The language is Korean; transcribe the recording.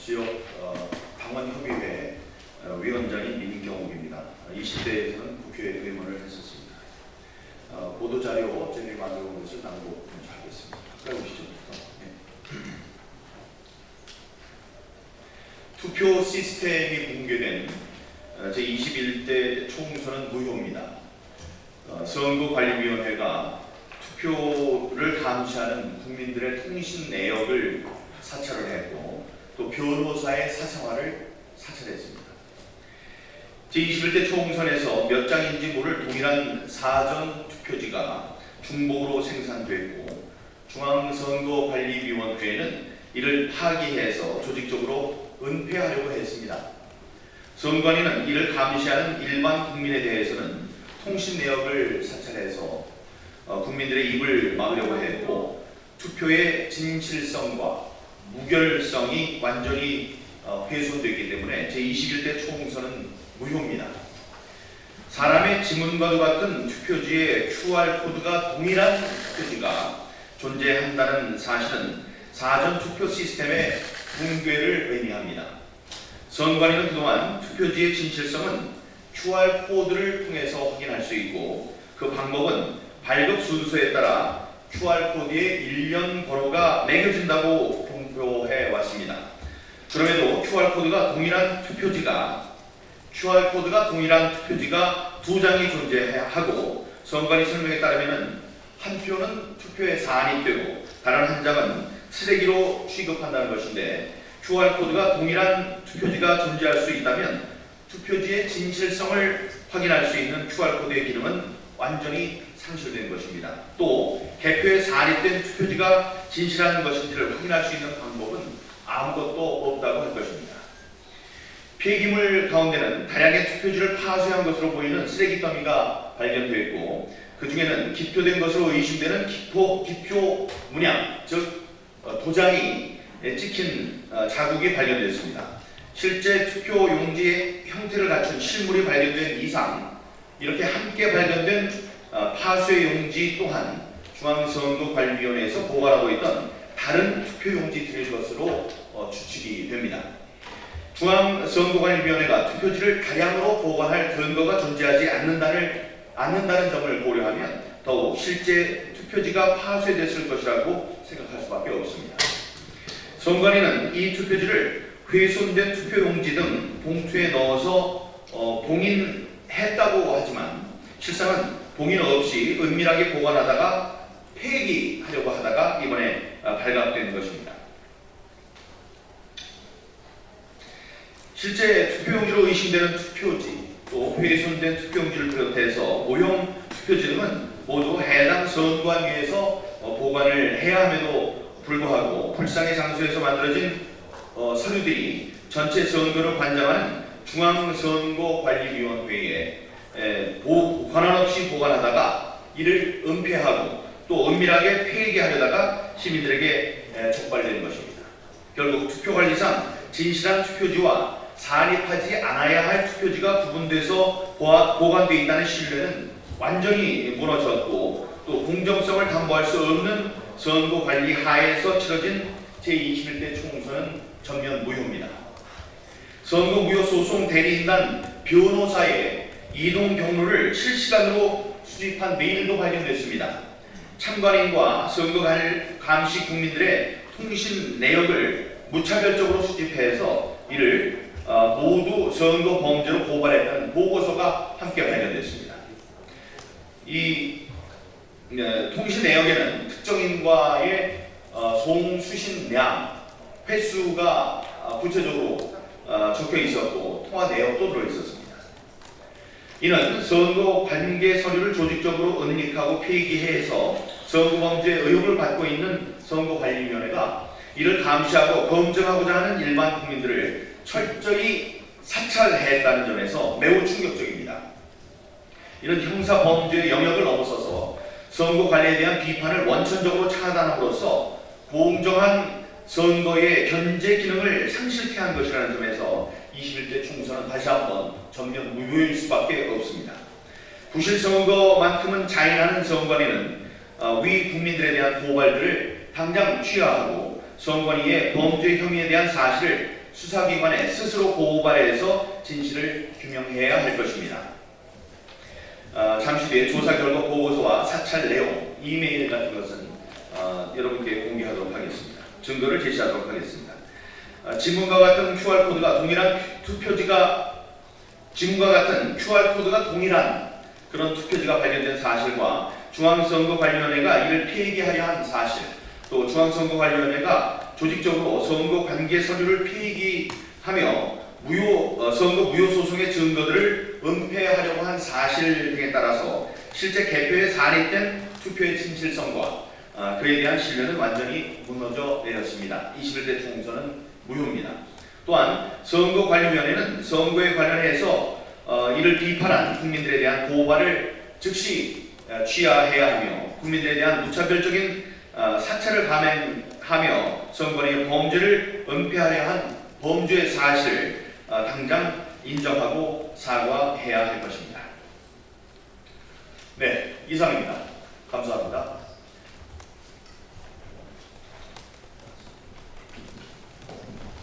지역 당원협의회 위원장인 민경욱입니다. 20대에서는 국회 의원을 했었습니다. 보도자료 저희가 만들어 온 것을 낭독하겠습니다. 가까이 오시죠. 투표 시스템이 붕괴된 제21대 총선은 무효입니다. 선거관리위원회가 투표를 감시하는 국민들의 통신 내역을 사찰을 했고 또 변호사의 사생활을 사찰했습니다. 제21대 총선에서 몇 장인지 모를 동일한 사전 투표지가 중복으로 생산됐고 중앙선거관리위원회는 이를 파기해서 조직적으로 은폐하려고 했습니다. 선관위는 이를 감시하는 일반 국민에 대해서는 통신 내역을 사찰해서 국민들의 입을 막으려고 했고 투표의 진실성과 무결성이 완전히 훼손됐기 때문에 제21대 총선은 무효입니다. 사람의 지문과도 같은 투표지에 QR코드가 동일한 투표지가 존재한다는 사실은 사전 투표 시스템의 붕괴를 의미합니다. 선관위는 그동안 투표지의 진실성은 QR코드를 통해서 확인할 수 있고 그 방법은 발급 순서에 따라 QR코드의 일련 번호가 매겨진다고 공표해 왔습니다. 그럼에도 QR코드가 동일한 투표지가 두 장이 존재하고 선관위 설명에 따르면 한 표는 투표에 사안이 되고 다른 한 장은 쓰레기로 취급한다는 것인데 QR코드가 동일한 투표지가 존재할 수 있다면 투표지의 진실성을 확인할 수 있는 QR코드의 기능은 완전히 상실된 것입니다. 또 개표에 사립된 투표지가 진실한 것인지를 확인할 수 있는 방법은 아무것도 없다고 할 것입니다. 폐기물 가운데는 다량의 투표지를 파쇄한 것으로 보이는 쓰레기 더미가 발견됐고 그 중에는 기표된 것으로 의심되는 기표 문양, 즉 도장이 찍힌 자국이 발견됐습니다. 실제 투표 용지의 형태를 갖춘 실물이 발견된 이상 이렇게 함께 발견된 파쇄 용지 또한 중앙선거관리위원회에서 보관하고 있던 다른 투표 용지들일 것으로 추측이 됩니다. 중앙선거관리위원회가 투표지를 다량으로 보관할 근거가 존재하지 않는다는 점을 고려하면 더욱 실제 투표지가 파쇄됐을 것이라고 생각할 수밖에 없습니다. 선관위는 이 투표지를 훼손된 투표용지 등 봉투에 넣어서 봉인했다고 하지만 실상은 봉인 없이 은밀하게 보관하다가 폐기하려고 하다가 이번에 발각된 것입니다. 실제 투표용지로 의심되는 투표지 또 훼손된 투표용지를 비롯해서 모형 투표지 등은 모두 해당 선관위에서 보관을 해야 함에도 불구하고 불상의 장소에서 만들어진 서류들이 전체 선거를 관장하는 중앙선거관리위원회에 권한 없이 보관하다가 이를 은폐하고 또 은밀하게 폐기하려다가 시민들에게 적발되는 것입니다. 결국 투표관리상 진실한 투표지와 산입하지 않아야 할 투표지가 구분돼서 보관되어 있다는 신뢰는 완전히 무너졌고 또 공정성을 담보할 수 없는 선거관리 하에서 치러진 제21대 총선은 전면 무효입니다. 선거무효 소송 대리인단 변호사의 이동 경로를 실시간으로 수집한 메일도 발견됐습니다. 참관인과 선거 감시 국민들의 통신 내역을 무차별적으로 수집해서 이를 모두 선거 범죄로 고발했다는 보고서가 함께 발견됐습니다. 이 통신 내역에는 특정인과의 송수신량, 횟수가 구체적으로 적혀 있었고 통화 내역도 들어 있었습니다. 이는 선거 관계 서류를 조직적으로 은닉하고 폐기해서 선거범죄 의혹을 받고 있는 선거관리위원회가 이를 감시하고 검증하고자 하는 일반 국민들을 철저히 사찰했다는 점에서 매우 충격적입니다. 이런 형사범죄의 영역을 넘어서서 선거관리에 대한 비판을 원천적으로 차단함으로써 공정한 선거의 견제 기능을 상실케 한 것이라는 점에서 21대 총선은 다시 한번 전면 무효일 수밖에 없습니다. 부실 선거만큼은 자인하는 선관위는 위 국민들에 대한 고발들을 당장 취하하고 선관위의 범죄 혐의에 대한 사실을 수사기관에 스스로 고발해서 진실을 규명해야 할 것입니다. 잠시 뒤에 조사 결과 보고서와 사찰 내용, 이메일 같은 것은 여러분께 공개하도록 하겠습니다. 증거를 제시하도록 하겠습니다. 지문과 같은 QR코드가 동일한 그런 투표지가 발견된 사실과 중앙선거관리위원회가 이를 폐기하려 한 사실, 또 중앙선거관리위원회가 조직적으로 선거 관계 서류를 폐기하며 선거 무효 소송의 증거들을 은폐하려고 한 사실 등에 따라서 실제 개표에 산입된 투표의 진실성과 그에 대한 신뢰는 완전히 무너져 내렸습니다. 21대 총선은 무효입니다. 또한 선거관리위원회는 선거에 관련해서 이를 비판한 국민들에 대한 고발을 즉시 취하해야 하며 국민들에 대한 무차별적인 사찰을 감행하며 선거의 범죄를 은폐하려 한 범죄의 사실을 당장 인정하고 사과해야 할 것입니다. 네, 이상입니다. 감사합니다.